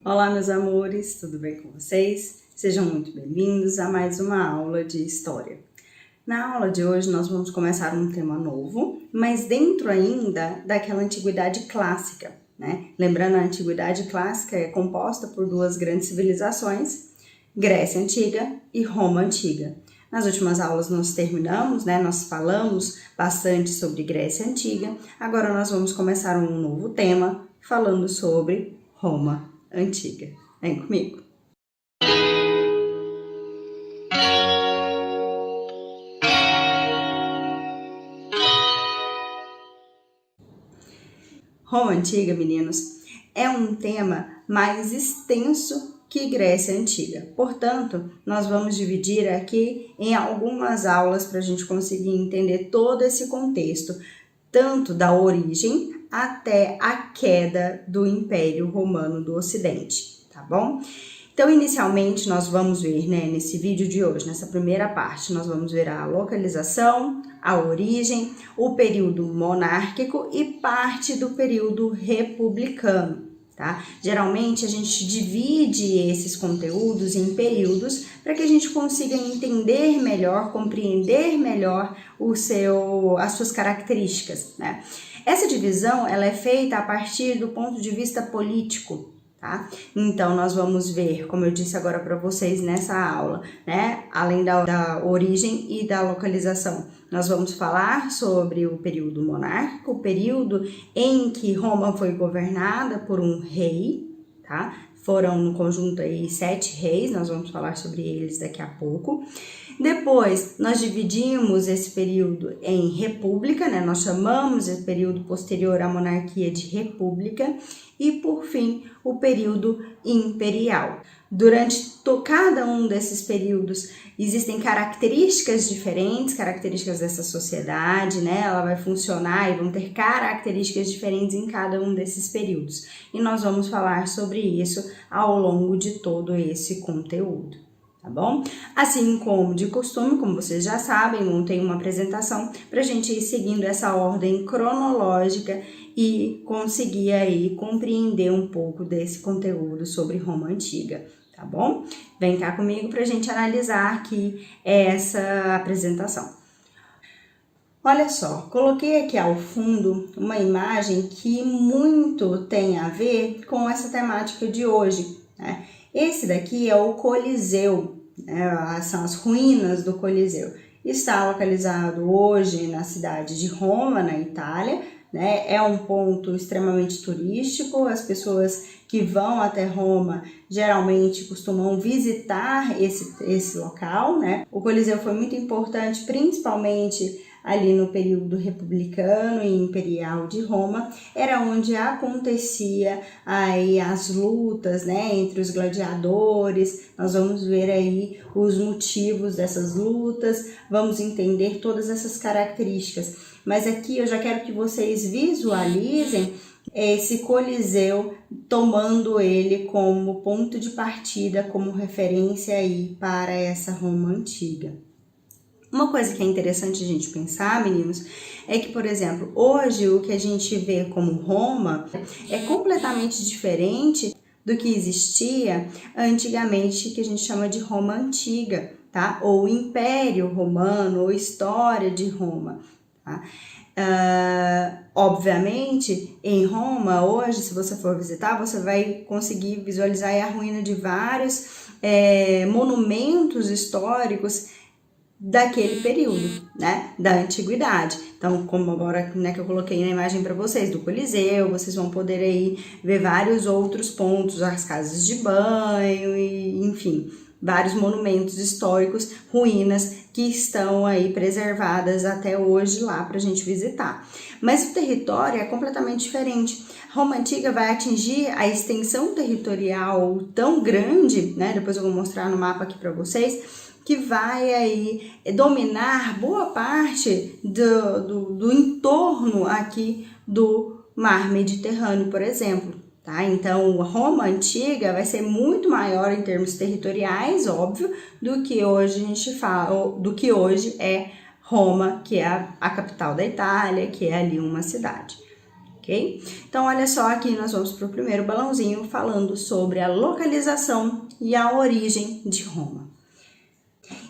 Olá, meus amores, tudo bem com vocês? Sejam muito bem-vindos a mais uma aula de História. Na aula de hoje nós vamos começar um tema novo, mas dentro ainda daquela antiguidade clássica, né? Lembrando, a antiguidade clássica é composta por duas grandes civilizações, Grécia Antiga e Roma Antiga. Nas últimas aulas nós terminamos, nós falamos bastante sobre Grécia Antiga, agora nós vamos começar um novo tema falando sobre Roma Antiga. Vem comigo! Roma Antiga, meninos, é um tema mais extenso que Grécia Antiga. Portanto, nós vamos dividir aqui em algumas aulas para a gente conseguir entender todo esse contexto, tanto da origem até a queda do Império Romano do Ocidente, tá bom? Então, inicialmente, nós vamos ver, nesse vídeo de hoje, nessa primeira parte, nós vamos ver a localização, a origem, o período monárquico e parte do período republicano, tá? Geralmente, a gente divide esses conteúdos em períodos para que a gente consiga entender melhor, compreender melhor as suas características, né? Essa divisão, ela é feita a partir do ponto de vista político, tá? Então, nós vamos ver, como eu disse agora para vocês nessa aula, além da origem e da localização, nós vamos falar sobre o período monárquico, o período em que Roma foi governada por um rei, tá? Foram no conjunto aí 7 reis, nós vamos falar sobre eles daqui a pouco. Depois, nós dividimos esse período em república, nós chamamos esse período posterior à monarquia de república, e por fim, o período imperial. Durante cada um desses períodos existem características diferentes, características dessa sociedade, ela vai funcionar e vão ter características diferentes em cada um desses períodos. E nós vamos falar sobre isso ao longo de todo esse conteúdo, tá bom? Assim como de costume, como vocês já sabem, montei uma apresentação para a gente ir seguindo essa ordem cronológica e conseguir aí compreender um pouco desse conteúdo sobre Roma Antiga, tá bom? Vem cá comigo para a gente analisar aqui essa apresentação. Olha só, coloquei aqui ao fundo uma imagem que muito tem a ver com essa temática de hoje, né? Esse daqui é o Coliseu, são as ruínas do Coliseu. Está localizado hoje na cidade de Roma, na Itália, é um ponto extremamente turístico, as pessoas que vão até Roma geralmente costumam visitar esse local, O Coliseu foi muito importante, principalmente ali no período republicano e imperial de Roma, era onde acontecia aí as lutas, entre os gladiadores. Nós vamos ver aí os motivos dessas lutas, vamos entender todas essas características. Mas aqui eu já quero que vocês visualizem esse Coliseu, tomando ele como ponto de partida, como referência aí para essa Roma Antiga. Uma coisa que é interessante a gente pensar, meninos, é que, por exemplo, hoje o que a gente vê como Roma é completamente diferente do que existia antigamente, que a gente chama de Roma Antiga, tá? Ou Império Romano, ou História de Roma, tá? Obviamente, em Roma, hoje, se você for visitar, você vai conseguir visualizar a ruína de vários monumentos históricos daquele período, da antiguidade. Então, como agora, que eu coloquei na imagem para vocês do Coliseu, vocês vão poder aí ver vários outros pontos, as casas de banho e, enfim, vários monumentos históricos, ruínas que estão aí preservadas até hoje lá para a gente visitar. Mas o território é completamente diferente. Roma Antiga vai atingir a extensão territorial tão grande, depois eu vou mostrar no mapa aqui para vocês, que vai aí dominar boa parte do entorno aqui do Mar Mediterrâneo, por exemplo, tá? Então, Roma Antiga vai ser muito maior em termos territoriais, óbvio, do que hoje a gente fala, do que hoje é Roma, que é a capital da Itália, que é ali uma cidade. Ok? Então, olha só, aqui nós vamos para o primeiro balãozinho falando sobre a localização e a origem de Roma.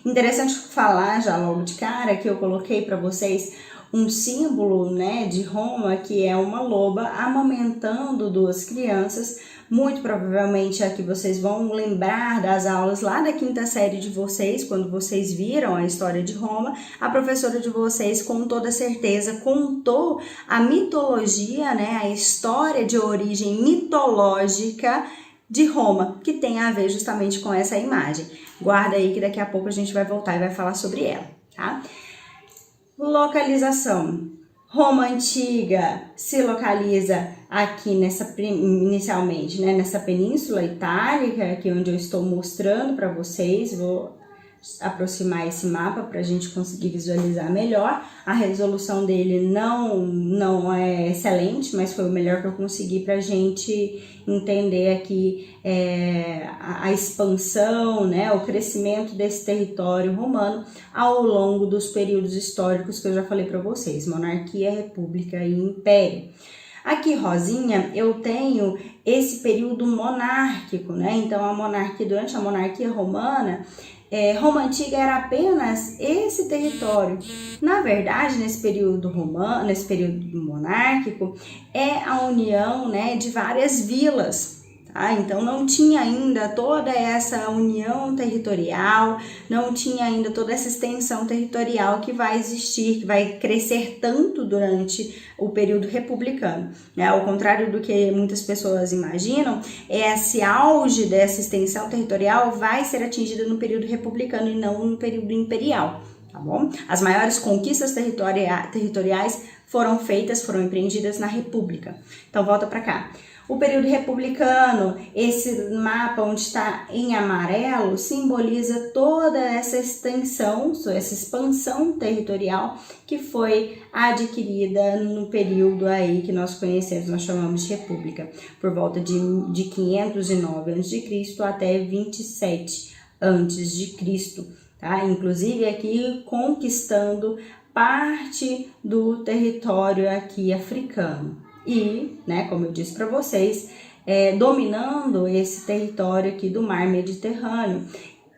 Interessante falar já logo de cara que eu coloquei para vocês um símbolo, né, de Roma, que é uma loba amamentando duas crianças. Muito provavelmente aqui vocês vão lembrar das aulas lá da quinta série de vocês, quando vocês viram a história de Roma. A professora de vocês, com toda certeza, contou a mitologia, né, a história de origem mitológica de Roma, que tem a ver justamente com essa imagem. Guarda aí que daqui a pouco a gente vai voltar e vai falar sobre ela, tá? Localização. Roma Antiga se localiza aqui inicialmente, né, nessa Península Itálica, aqui onde eu estou mostrando para vocês. Vou aproximar esse mapa para a gente conseguir visualizar melhor. A resolução dele não é excelente, mas foi o melhor que eu consegui para a gente entender aqui a expansão, né, o crescimento desse território romano ao longo dos períodos históricos que eu já falei para vocês: monarquia, república e império. Aqui, rosinha, eu tenho esse período monárquico, né? Então, durante a monarquia romana, Roma Antiga era apenas esse território. Na verdade, nesse período monárquico, é a união, né, de várias vilas. Tá? Então não tinha ainda toda essa união territorial, não tinha ainda toda essa extensão territorial que vai existir, que vai crescer tanto durante o período republicano, né? Ao contrário do que muitas pessoas imaginam, esse auge dessa extensão territorial vai ser atingido no período republicano e não no período imperial, tá bom? As maiores conquistas territoriais foram empreendidas na República. Então volta para cá. O período republicano, esse mapa onde está em amarelo, simboliza toda essa extensão, essa expansão territorial que foi adquirida no período aí que nós conhecemos, nós chamamos de República, por volta de 509 a.C. até 27 a.C., tá? Inclusive aqui conquistando parte do território aqui africano. E, né, como eu disse para vocês, dominando esse território aqui do mar Mediterrâneo.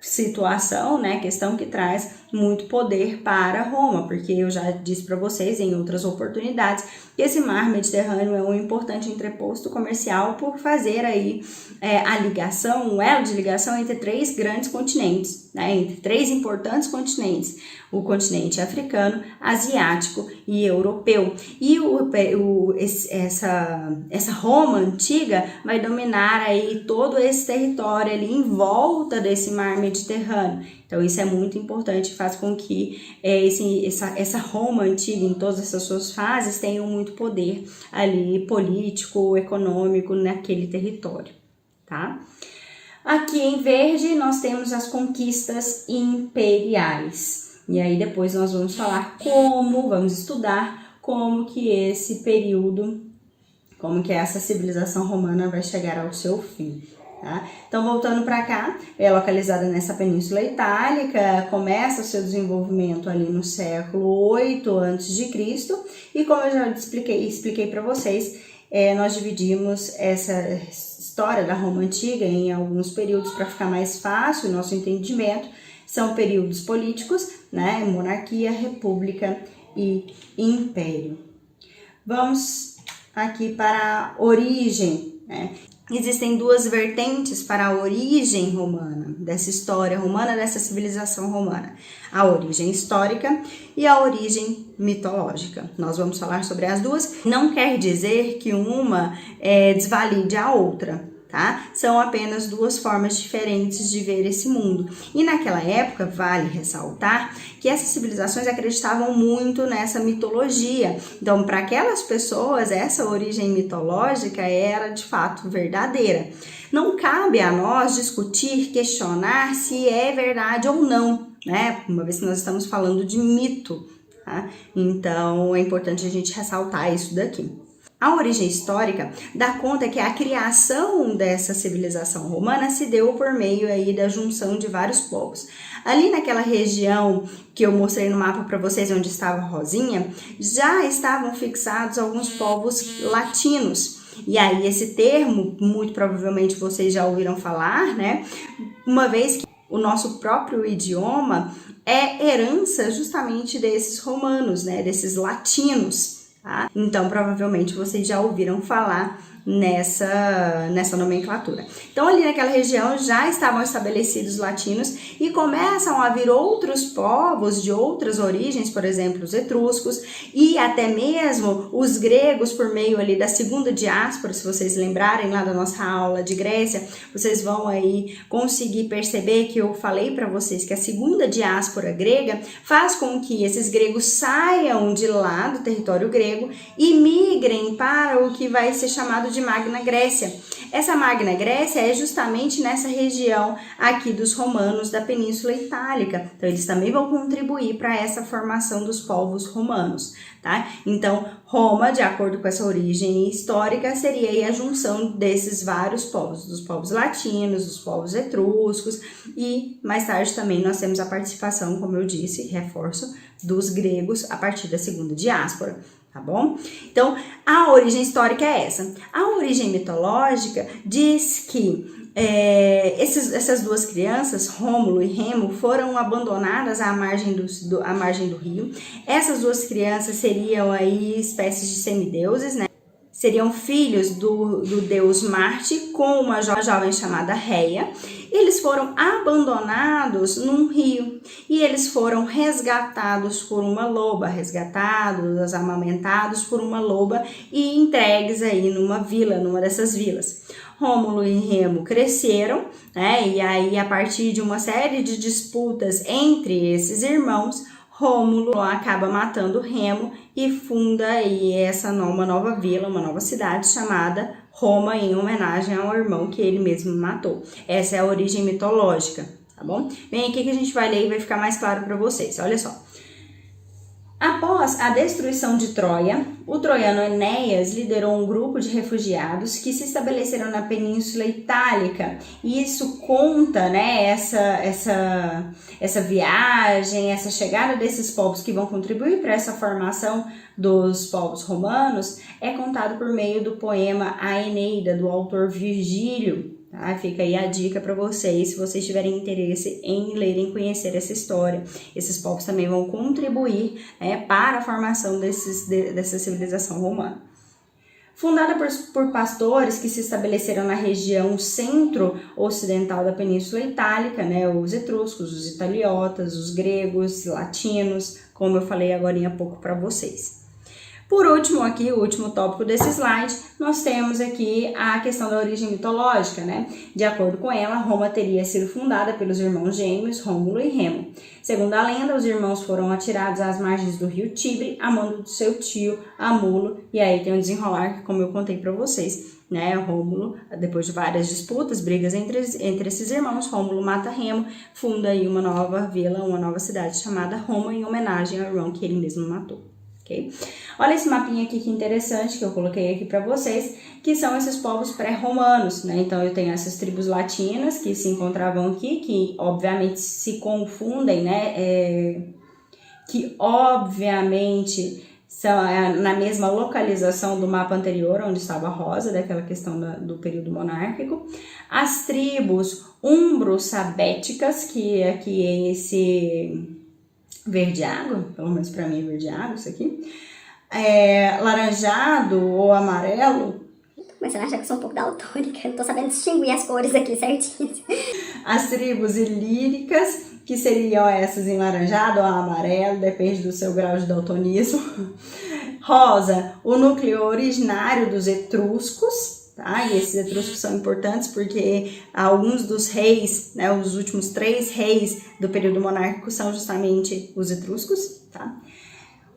Situação, né, questão que traz muito poder para Roma, porque eu já disse para vocês em outras oportunidades que esse mar Mediterrâneo é um importante entreposto comercial por fazer aí a ligação, um elo de ligação entre três grandes continentes, né, entre três importantes continentes: o continente africano, asiático e europeu. E essa Roma antiga vai dominar aí todo esse território ali em volta desse mar Mediterrâneo. Então isso é muito importante, faz com que essa Roma antiga, em todas essas suas fases, tenha muito poder ali político, econômico naquele território, tá? Aqui em verde nós temos as conquistas imperiais. E aí depois nós vamos estudar como que esse período, como que essa civilização romana vai chegar ao seu fim. Tá? Então, voltando para cá, é localizada nessa Península Itálica, começa o seu desenvolvimento ali no século 8 a.C. E como eu já expliquei para vocês, nós dividimos essa história da Roma Antiga em alguns períodos para ficar mais fácil o nosso entendimento. São períodos políticos, né? Monarquia, república e império. Vamos aqui para a origem, né? Existem duas vertentes para a origem romana, dessa história romana, dessa civilização romana: a origem histórica e a origem mitológica. Nós vamos falar sobre as duas. Não quer dizer que uma desvalide a outra, tá? São apenas duas formas diferentes de ver esse mundo. E naquela época, vale ressaltar que essas civilizações acreditavam muito nessa mitologia. Então, para aquelas pessoas, essa origem mitológica era de fato verdadeira. Não cabe a nós discutir, questionar se é verdade ou não, né? Uma vez que nós estamos falando de mito, tá? Então, é importante a gente ressaltar isso daqui. A origem histórica dá conta que a criação dessa civilização romana se deu por meio aí da junção de vários povos. Ali naquela região que eu mostrei no mapa para vocês, onde estava a Rosinha, já estavam fixados alguns povos latinos. E aí esse termo, muito provavelmente vocês já ouviram falar, né? Uma vez que o nosso próprio idioma é herança justamente desses romanos, né? Desses latinos. Tá? Então, provavelmente vocês já ouviram falar nessa nomenclatura. Então, ali naquela região já estavam estabelecidos latinos e começam a vir outros povos de outras origens, por exemplo, os etruscos e até mesmo os gregos por meio ali da segunda diáspora. Se vocês lembrarem lá da nossa aula de Grécia, vocês vão aí conseguir perceber que eu falei para vocês que a segunda diáspora grega faz com que esses gregos saiam de lá do território grego e migrem para o que vai ser chamado de Magna Grécia. Essa Magna Grécia é justamente nessa região aqui dos romanos da Península Itálica. Então, eles também vão contribuir para essa formação dos povos romanos, tá? Então, Roma, de acordo com essa origem histórica, seria aí a junção desses vários povos, dos povos latinos, dos povos etruscos e mais tarde também nós temos a participação, como eu disse, reforço, dos gregos a partir da segunda diáspora. Tá bom? Então, a origem histórica é essa. A origem mitológica diz que essas duas crianças, Rômulo e Remo, foram abandonadas à margem do rio. Essas duas crianças seriam aí espécies de semideuses, né? Seriam filhos do deus Marte com uma jovem chamada Reia. Eles foram abandonados num rio e eles foram resgatados por uma loba, amamentados por uma loba e entregues aí numa vila, numa dessas vilas. Rômulo e Remo cresceram, né? E aí a partir de uma série de disputas entre esses irmãos, Rômulo acaba matando Remo e funda aí uma nova vila, uma nova cidade chamada Roma, em homenagem ao irmão que ele mesmo matou. Essa é a origem mitológica, tá bom? Vem aqui que a gente vai ler e vai ficar mais claro para vocês. Olha só. Após a destruição de Troia, o troiano Enéas liderou um grupo de refugiados que se estabeleceram na Península Itálica. E isso conta, né, essa viagem, essa chegada desses povos que vão contribuir para essa formação dos povos romanos, é contado por meio do poema A Eneida, do autor Virgílio. Tá? Fica aí a dica para vocês, se vocês tiverem interesse em lerem e conhecer essa história. Esses povos também vão contribuir, né, para a formação dessa civilização romana. Fundada por pastores que se estabeleceram na região centro-ocidental da Península Itálica, né, os etruscos, os italiotas, os gregos, latinos, como eu falei agora há pouco para vocês. Por último aqui, o último tópico desse slide, nós temos aqui a questão da origem mitológica, né? De acordo com ela, Roma teria sido fundada pelos irmãos gêmeos Rômulo e Remo. Segundo a lenda, os irmãos foram atirados às margens do rio Tibre, a mando do seu tio Amulo, e aí tem um desenrolar, como eu contei para vocês, né? Rômulo, depois de várias disputas, brigas entre esses irmãos, Rômulo mata Remo, funda aí uma nova vila, uma nova cidade chamada Roma, em homenagem ao irmão que ele mesmo matou. Okay? Olha esse mapinha aqui que interessante que eu coloquei aqui para vocês, que são esses povos pré-romanos, né? Então eu tenho essas tribos latinas que se encontravam aqui, que obviamente se confundem, né? Que obviamente são na mesma localização do mapa anterior, onde estava a rosa, daquela questão do período monárquico. As tribos umbro-sabéticas, que aqui é esse verde água, pelo menos para mim é verde água isso aqui, laranjado ou amarelo. Mas você acha que eu sou um pouco daltônica, não tô sabendo distinguir as cores aqui certinho. As tribos ilíricas, que seriam essas em laranjado ou amarelo, depende do seu grau de daltonismo. Rosa, o núcleo originário dos etruscos. Tá? E esses etruscos são importantes porque alguns dos reis, né, os últimos 3 reis do período monárquico são justamente os etruscos. Tá?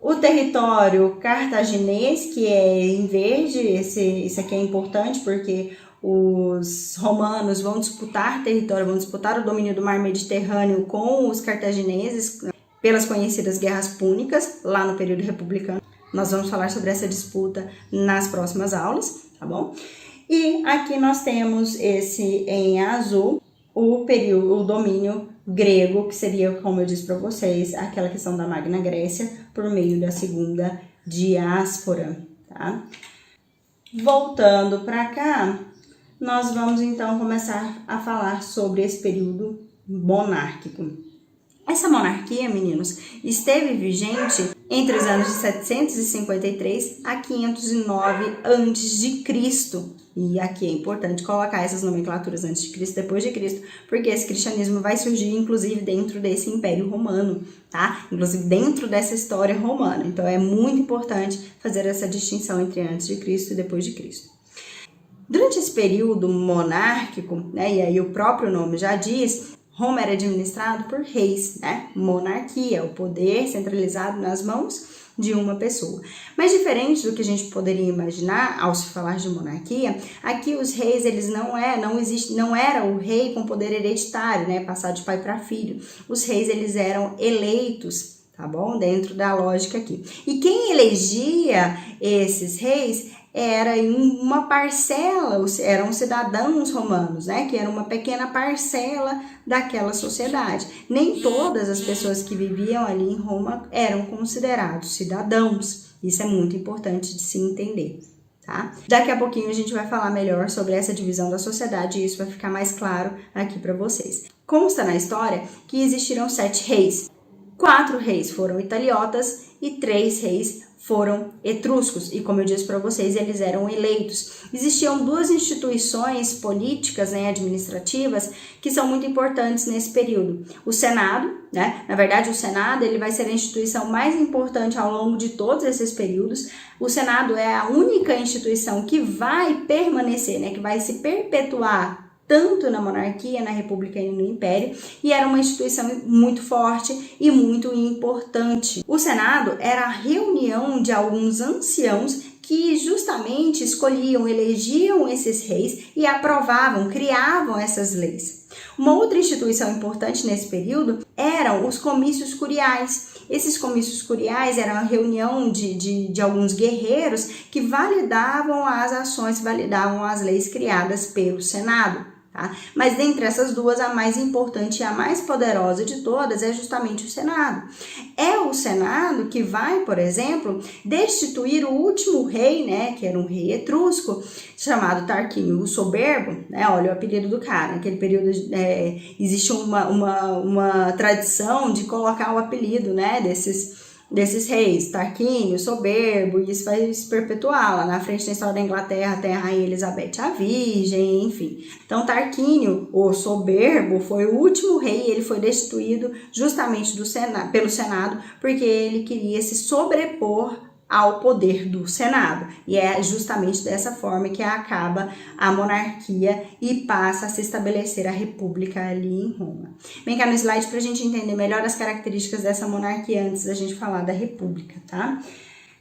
O território cartaginês, que é em verde, esse aqui é importante porque os romanos vão disputar território, vão disputar o domínio do mar Mediterrâneo com os cartagineses pelas conhecidas guerras púnicas, lá no período republicano. Nós vamos falar sobre essa disputa nas próximas aulas, tá bom? E aqui nós temos esse em azul, o período, o domínio grego, que seria, como eu disse para vocês, aquela questão da Magna Grécia por meio da segunda diáspora, tá? Voltando para cá, nós vamos então começar a falar sobre esse período monárquico. Essa monarquia, meninos, esteve vigente entre os anos de 753 a 509 a.C. E aqui é importante colocar essas nomenclaturas antes de Cristo e depois de Cristo, porque esse cristianismo vai surgir, inclusive, dentro desse Império Romano, tá? Inclusive dentro dessa história romana. Então, é muito importante fazer essa distinção entre antes de Cristo e depois de Cristo. Durante esse período monárquico, né, e aí o próprio nome já diz, Roma era administrado por reis, né? Monarquia, o poder centralizado nas mãos de uma pessoa. Mas diferente do que a gente poderia imaginar ao se falar de monarquia, aqui os reis, eles não era o rei com poder hereditário, né? Passar de pai para filho. Os reis, eles eram eleitos, tá bom? Dentro da lógica aqui. E quem elegia esses reis era em uma parcela, eram cidadãos romanos, né? Que era uma pequena parcela daquela sociedade. Nem todas as pessoas que viviam ali em Roma eram considerados cidadãos. Isso é muito importante de se entender, tá? Daqui a pouquinho a gente vai falar melhor sobre essa divisão da sociedade e isso vai ficar mais claro aqui para vocês. Consta na história que existiram 7 reis. 4 reis foram italiotas e 3 reis foram etruscos, e como eu disse para vocês, eles eram eleitos. Existiam 2 instituições políticas, né, administrativas, que são muito importantes nesse período. O Senado, né, na verdade o Senado ele vai ser a instituição mais importante ao longo de todos esses períodos. O Senado é a única instituição que vai permanecer, né, que vai se perpetuar tanto na monarquia, na república e no império, e era uma instituição muito forte e muito importante. O Senado era a reunião de alguns anciãos que justamente escolhiam, elegiam esses reis e aprovavam, criavam essas leis. Uma outra instituição importante nesse período eram os comícios curiais. Esses comícios curiais eram a reunião de alguns guerreiros que validavam as ações, validavam as leis criadas pelo Senado. Tá? Mas dentre essas duas, a mais importante e a mais poderosa de todas é justamente o Senado. É o Senado que vai, por exemplo, destituir o último rei, né, que era um rei etrusco, chamado Tarquínio o Soberbo, né, olha o apelido do cara. Naquele período existe uma tradição de colocar o apelido, né, desses reis, Tarquínio, Soberbo, e isso vai se perpetuar. Lá na frente da história da Inglaterra tem a Rainha Elizabeth a Virgem, enfim. Então Tarquínio, o Soberbo, foi o último rei e ele foi destituído justamente pelo Senado, porque ele queria se sobrepor ao poder do Senado. E é justamente dessa forma que acaba a monarquia e passa a se estabelecer a república ali em Roma. Vem cá no slide para a gente entender melhor as características dessa monarquia antes da gente falar da república, tá?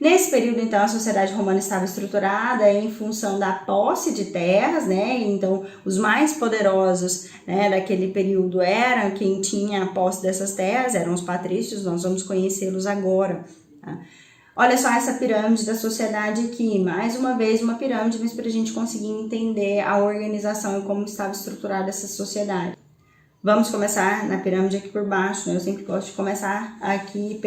Nesse período, então, a sociedade romana estava estruturada em função da posse de terras, né? Então, os mais poderosos, né, daquele período eram quem tinha a posse dessas terras, eram os patrícios, nós vamos conhecê-los agora, tá? Olha só essa pirâmide da sociedade aqui, mais uma vez uma pirâmide, mas para a gente conseguir entender a organização e como estava estruturada essa sociedade. Vamos começar na pirâmide aqui por baixo, né? Eu sempre gosto de começar aqui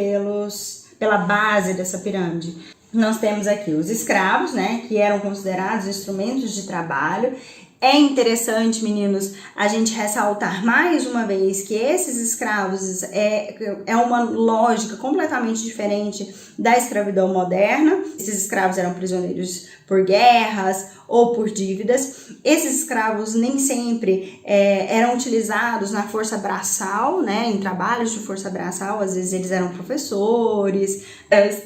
pela base dessa pirâmide. Nós temos aqui os escravos, né, que eram considerados instrumentos de trabalho. É interessante, meninos, a gente ressaltar mais uma vez que esses escravos é uma lógica completamente diferente da escravidão moderna. Esses escravos eram prisioneiros por guerras ou por dívidas. Esses escravos nem sempre eram utilizados na força braçal, né, em trabalhos de força braçal. Às vezes eles eram professores.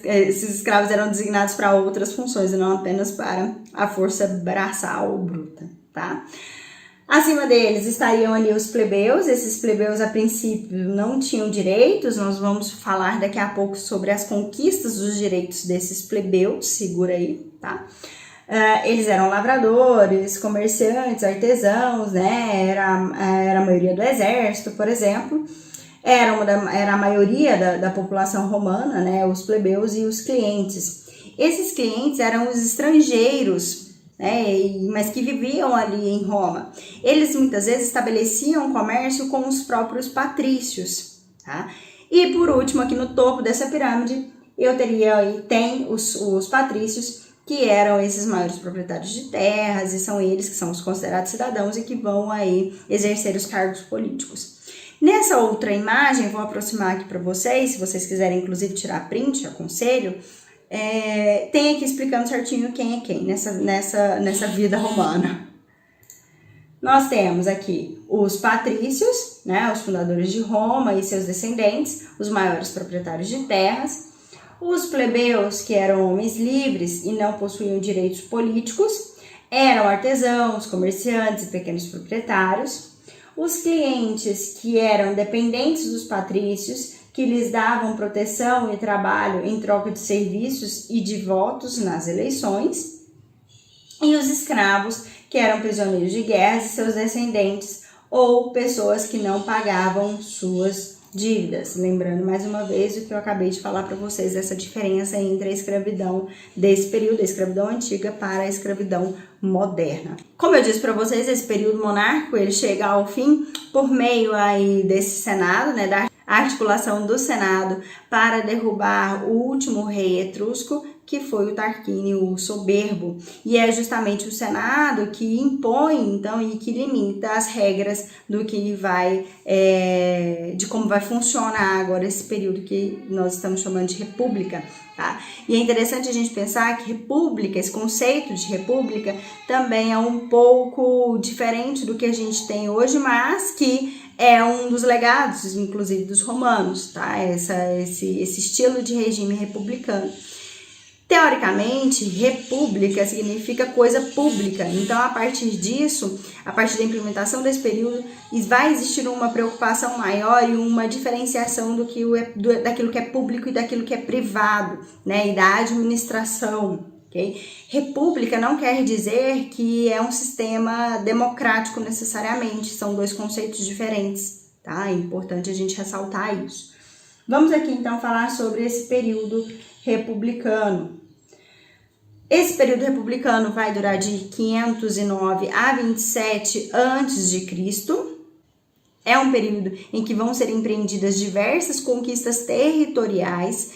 Esses escravos eram designados para outras funções e não apenas para a força braçal ou bruta. Tá? Acima deles estariam ali os plebeus. Esses plebeus a princípio não tinham direitos. Nós vamos falar daqui a pouco sobre as conquistas dos direitos desses plebeus, segura aí, tá? Eles eram lavradores, comerciantes, artesãos, né? Era a maioria do exército, por exemplo. Era a maioria da população romana, né? Os plebeus e os clientes. Esses clientes eram os estrangeiros, né, mas que viviam ali em Roma. Eles muitas vezes estabeleciam comércio com os próprios patrícios, tá? E por último, aqui no topo dessa pirâmide, tem os patrícios, que eram esses maiores proprietários de terras, e são eles que são os considerados cidadãos e que vão aí exercer os cargos políticos. Nessa outra imagem, vou aproximar aqui para vocês, se vocês quiserem inclusive tirar print, aconselho, tem aqui explicando certinho quem é quem nessa vida romana. Nós temos aqui os patrícios, né, os fundadores de Roma e seus descendentes, os maiores proprietários de terras, os plebeus, que eram homens livres e não possuíam direitos políticos, eram artesãos, comerciantes e pequenos proprietários, os clientes, que eram dependentes dos patrícios, que lhes davam proteção e trabalho em troca de serviços e de votos nas eleições, e os escravos, que eram prisioneiros de guerra e seus descendentes, ou pessoas que não pagavam suas dívidas. Lembrando mais uma vez o que eu acabei de falar para vocês, essa diferença entre a escravidão desse período, a escravidão antiga para a escravidão moderna. Como eu disse para vocês, esse período monárquico ele chega ao fim por meio aí desse Senado, né, da articulação do Senado para derrubar o último rei etrusco, que foi o Tarquínio o Soberbo. E é justamente o Senado que impõe, então, e que limita as regras do que vai, de como vai funcionar agora esse período que nós estamos chamando de república, tá? E é interessante a gente pensar que república, esse conceito de república, também é um pouco diferente do que a gente tem hoje, mas que é um dos legados, inclusive, dos romanos, tá? Esse estilo de regime republicano. Teoricamente, república significa coisa pública, então a partir disso, a partir da implementação desse período, vai existir uma preocupação maior e uma diferenciação daquilo que é público e daquilo que é privado, né, e da administração. Okay? República não quer dizer que é um sistema democrático necessariamente, são dois conceitos diferentes, tá? É importante a gente ressaltar isso. Vamos aqui então falar sobre esse período republicano. Esse período republicano vai durar de 509 a 27 a.C. É um período em que vão ser empreendidas diversas conquistas territoriais,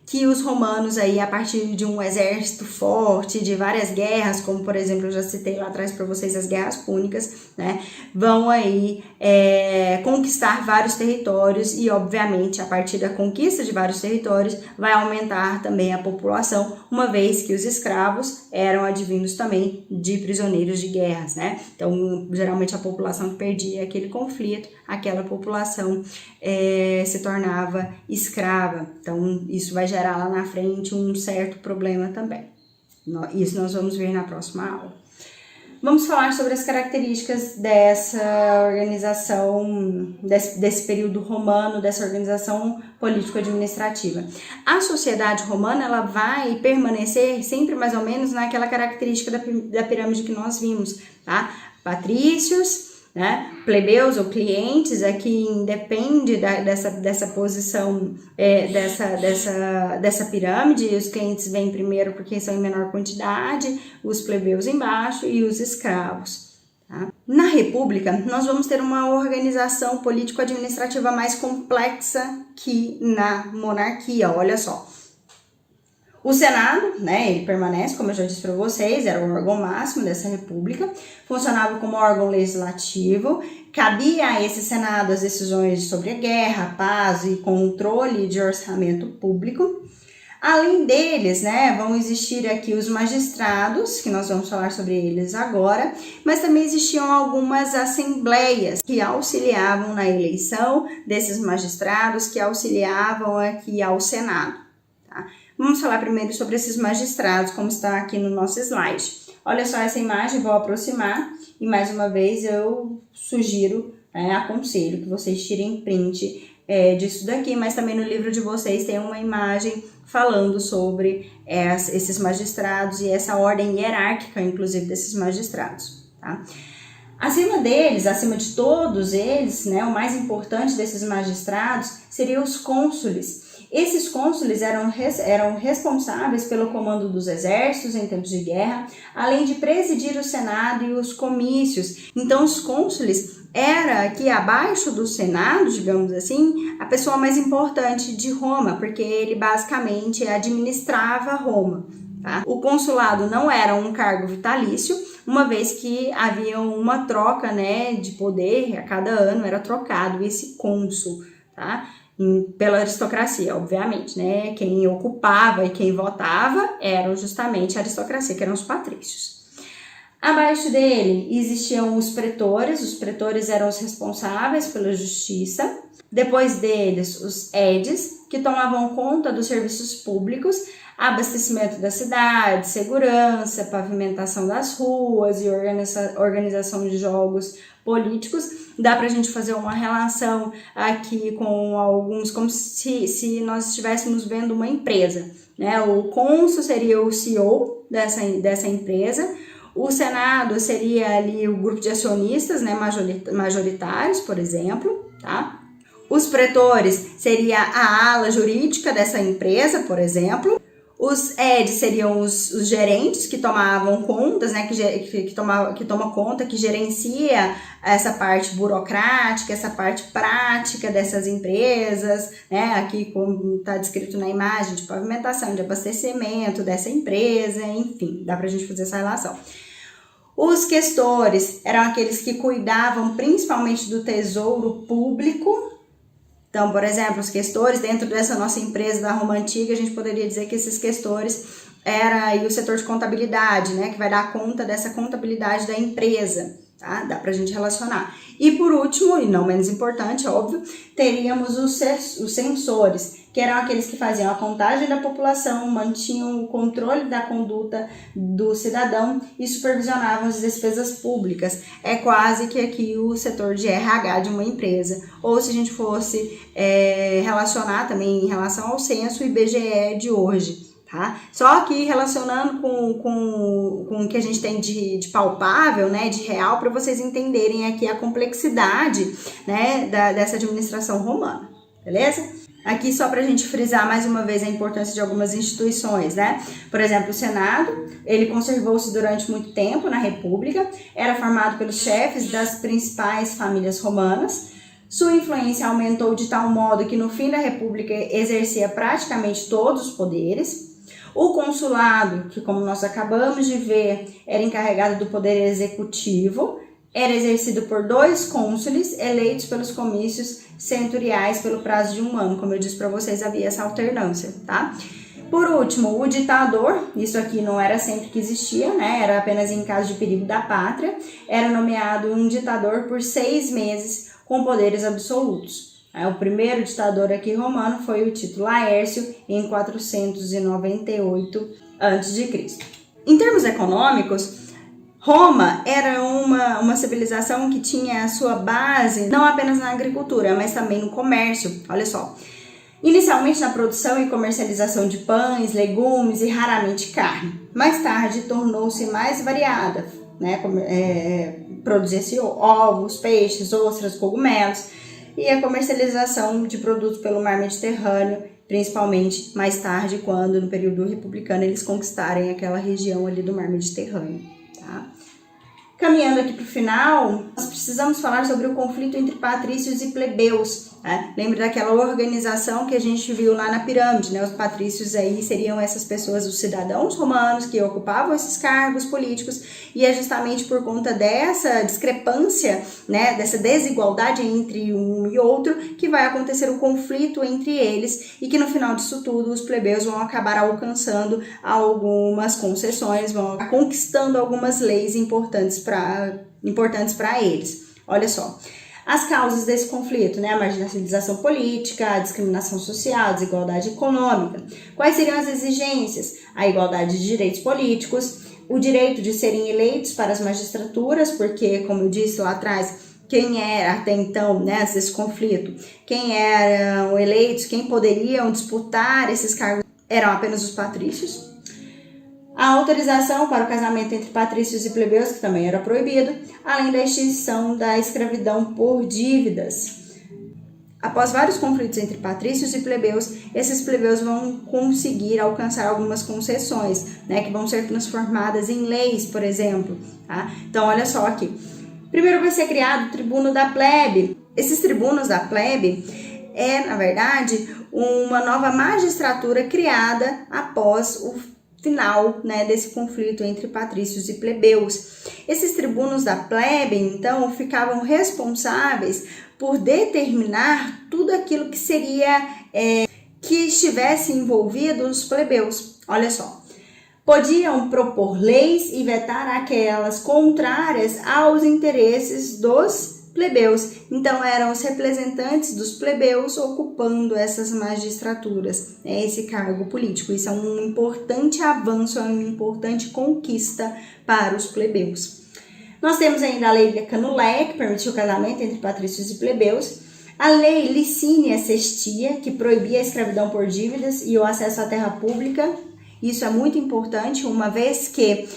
que os romanos aí, a partir de um exército forte, de várias guerras, como por exemplo, eu já citei lá atrás para vocês as guerras púnicas, né, vão aí conquistar vários territórios e obviamente a partir da conquista de vários territórios vai aumentar também a população, uma vez que os escravos eram advindos também de prisioneiros de guerras, né, então geralmente a população que perdia aquele conflito, aquela população se tornava escrava, então isso vai gerar lá na frente um certo problema também. Isso nós vamos ver na próxima aula. Vamos falar sobre as características dessa organização, desse período romano, dessa organização político-administrativa. A sociedade romana ela vai permanecer sempre mais ou menos naquela característica da pirâmide que nós vimos, tá? Patrícios, né? Plebeus ou clientes, aqui independe dessa posição, dessa pirâmide. Os clientes vêm primeiro porque são em menor quantidade, os plebeus embaixo e os escravos. Tá? Na república, nós vamos ter uma organização político-administrativa mais complexa que na monarquia, olha só. O Senado, né, ele permanece, como eu já disse para vocês, era o órgão máximo dessa república, funcionava como órgão legislativo, cabia a esse Senado as decisões sobre a guerra, paz e controle de orçamento público. Além deles, né, vão existir aqui os magistrados, que nós vamos falar sobre eles agora, mas também existiam algumas assembleias que auxiliavam na eleição desses magistrados, que auxiliavam aqui ao Senado, tá? Vamos falar primeiro sobre esses magistrados, como está aqui no nosso slide. Olha só essa imagem, vou aproximar e mais uma vez eu sugiro, aconselho que vocês tirem print disso daqui, mas também no livro de vocês tem uma imagem falando sobre esses magistrados e essa ordem hierárquica, inclusive, desses magistrados, tá? Acima deles, acima de todos eles, né, o mais importante desses magistrados seriam os cônsules. Esses cônsules eram responsáveis pelo comando dos exércitos em tempos de guerra, além de presidir o Senado e os comícios. Então, os cônsules era aqui abaixo do Senado, digamos assim, a pessoa mais importante de Roma, porque ele basicamente administrava Roma. Tá? O consulado não era um cargo vitalício, uma vez que havia uma troca, né, de poder, a cada ano era trocado esse cônsul, tá? Pela aristocracia, obviamente, né? Quem ocupava e quem votava eram justamente a aristocracia, que eram os patrícios. Abaixo dele existiam os pretores eram os responsáveis pela justiça. Depois deles, os edes, que tomavam conta dos serviços públicos, abastecimento da cidade, segurança, pavimentação das ruas e organização de jogos políticos. Dá pra gente fazer uma relação aqui com alguns, como se nós estivéssemos vendo uma empresa, né? O cônsul seria o CEO dessa empresa, o Senado seria ali o grupo de acionistas, né, majoritários, por exemplo, tá? Os pretores seria a ala jurídica dessa empresa, por exemplo. Os edes seriam os gerentes que tomavam contas, né, que toma conta, que gerencia essa parte burocrática, essa parte prática dessas empresas, né, aqui como está descrito na imagem, de pavimentação, de abastecimento dessa empresa, enfim, dá pra gente fazer essa relação. Os questores eram aqueles que cuidavam principalmente do tesouro público. Então, por exemplo, os questores, dentro dessa nossa empresa da Roma Antiga, a gente poderia dizer que esses questores era aí o setor de contabilidade, né, que vai dar conta dessa contabilidade da empresa, tá? Dá pra gente relacionar. E por último, e não menos importante, óbvio, teríamos os censores, que eram aqueles que faziam a contagem da população, mantinham o controle da conduta do cidadão e supervisionavam as despesas públicas. É quase que aqui o setor de RH de uma empresa. Ou se a gente fosse relacionar também em relação ao censo, o IBGE de hoje. Tá? Só que relacionando com o que a gente tem de palpável, né, de real, para vocês entenderem aqui a complexidade, né, dessa administração romana, beleza? Aqui só para a gente frisar mais uma vez a importância de algumas instituições, né? Por exemplo, o Senado, ele conservou-se durante muito tempo na República, era formado pelos chefes das principais famílias romanas. Sua influência aumentou de tal modo que no fim da República exercia praticamente todos os poderes. O consulado, que como nós acabamos de ver, era encarregado do poder executivo, era exercido por 2 cônsules eleitos pelos comícios centuriais pelo prazo de 1 ano. Como eu disse para vocês, havia essa alternância, tá? Por último, o ditador, isso aqui não era sempre que existia, né? Era apenas em caso de perigo da pátria, era nomeado um ditador por 6 meses com poderes absolutos. O primeiro ditador aqui romano foi o Tito Laércio em 498 a.C. Em termos econômicos, Roma era uma civilização que tinha a sua base não apenas na agricultura, mas também no comércio. Olha só, inicialmente na produção e comercialização de pães, legumes e raramente carne. Mais tarde tornou-se mais variada, né? Produzia-se ovos, peixes, ostras, cogumelos e a comercialização de produtos pelo mar Mediterrâneo, principalmente mais tarde, quando no período republicano eles conquistarem aquela região ali do mar Mediterrâneo. Tá? Caminhando aqui para o final, nós precisamos falar sobre o conflito entre patrícios e plebeus. Né? Lembra daquela organização que a gente viu lá na pirâmide, né? Os patrícios aí seriam essas pessoas, os cidadãos romanos que ocupavam esses cargos políticos, e é justamente por conta dessa discrepância, né? Dessa desigualdade entre um e outro que vai acontecer o conflito entre eles, e que no final disso tudo os plebeus vão acabar alcançando algumas concessões, vão conquistando algumas leis importantes para eles. Olha só. As causas desse conflito, né? A marginalização política, a discriminação social, a desigualdade econômica. Quais seriam as exigências? A igualdade de direitos políticos, o direito de serem eleitos para as magistraturas, porque, como eu disse lá atrás, quem era até então, né, desse conflito, quem eram eleitos, quem poderiam disputar esses cargos eram apenas os patrícios. A autorização para o casamento entre patrícios e plebeus, que também era proibido, além da extinção da escravidão por dívidas. Após vários conflitos entre patrícios e plebeus, esses plebeus vão conseguir alcançar algumas concessões, né, que vão ser transformadas em leis, por exemplo. Tá? Então, olha só aqui. Primeiro vai ser criado o tribuno da plebe. Esses tribunos da plebe na verdade, uma nova magistratura criada após o final, né, desse conflito entre patrícios e plebeus. Esses tribunos da plebe, então, ficavam responsáveis por determinar tudo aquilo que seria que estivesse envolvido os plebeus. Olha só. Podiam propor leis e vetar aquelas contrárias aos interesses dos plebeus. Então, eram os representantes dos plebeus ocupando essas magistraturas, né, esse cargo político. Isso é um importante avanço, é uma importante conquista para os plebeus. Nós temos ainda a lei Canuleia, que permitiu o casamento entre patrícios e plebeus. A lei Licínia Sestia, que proibia a escravidão por dívidas e o acesso à terra pública. Isso é muito importante, uma vez que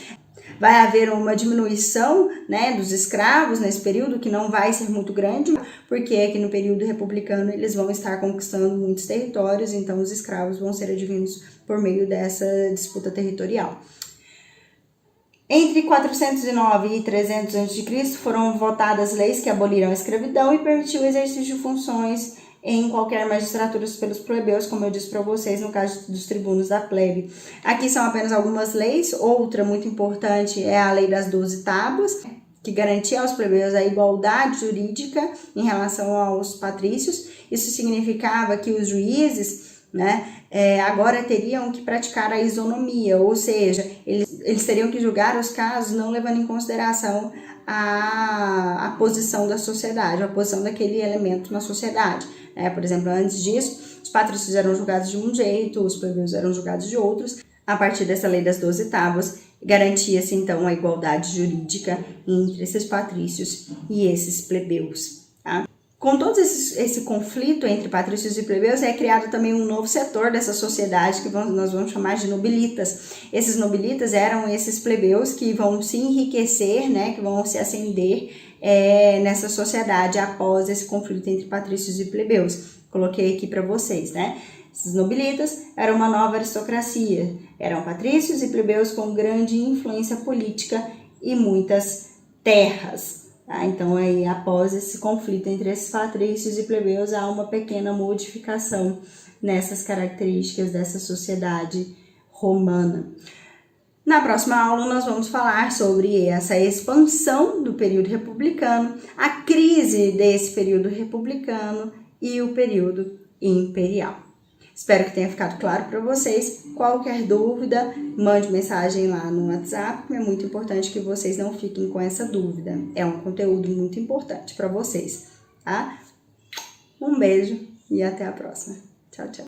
vai haver uma diminuição, né, dos escravos nesse período, que não vai ser muito grande, porque aqui no período republicano eles vão estar conquistando muitos territórios, então os escravos vão ser advindos por meio dessa disputa territorial. Entre 409 e 300 a.C. foram votadas leis que aboliram a escravidão e permitiu o exercício de funções em qualquer magistratura pelos plebeus, como eu disse para vocês no caso dos tribunos da plebe. Aqui são apenas algumas leis. Outra muito importante é a lei das 12 tábuas, que garantia aos plebeus a igualdade jurídica em relação aos patrícios. Isso significava que os juízes, né, agora teriam que praticar a isonomia, ou seja, eles teriam que julgar os casos não levando em consideração a posição da sociedade, a posição daquele elemento na sociedade. Por exemplo, antes disso, os patrícios eram julgados de um jeito, os plebeus eram julgados de outros. A partir dessa lei das 12 tábuas, garantia-se então a igualdade jurídica entre esses patrícios e esses plebeus. Tá? Com todo esse conflito entre patrícios e plebeus, é criado também um novo setor dessa sociedade que nós vamos chamar de nobilitas. Esses nobilitas eram esses plebeus que vão se enriquecer, né, que vão se ascender nessa sociedade após esse conflito entre patrícios e plebeus. Coloquei aqui para vocês, né? Esses nobilitas eram uma nova aristocracia. Eram patrícios e plebeus com grande influência política e muitas terras. Tá? Então, aí, após esse conflito entre esses patrícios e plebeus, há uma pequena modificação nessas características dessa sociedade romana. Na próxima aula, nós vamos falar sobre essa expansão do período republicano, a crise desse período republicano e o período imperial. Espero que tenha ficado claro para vocês. Qualquer dúvida, mande mensagem lá no WhatsApp. É muito importante que vocês não fiquem com essa dúvida. É um conteúdo muito importante para vocês, tá? Um beijo e até a próxima. Tchau, tchau.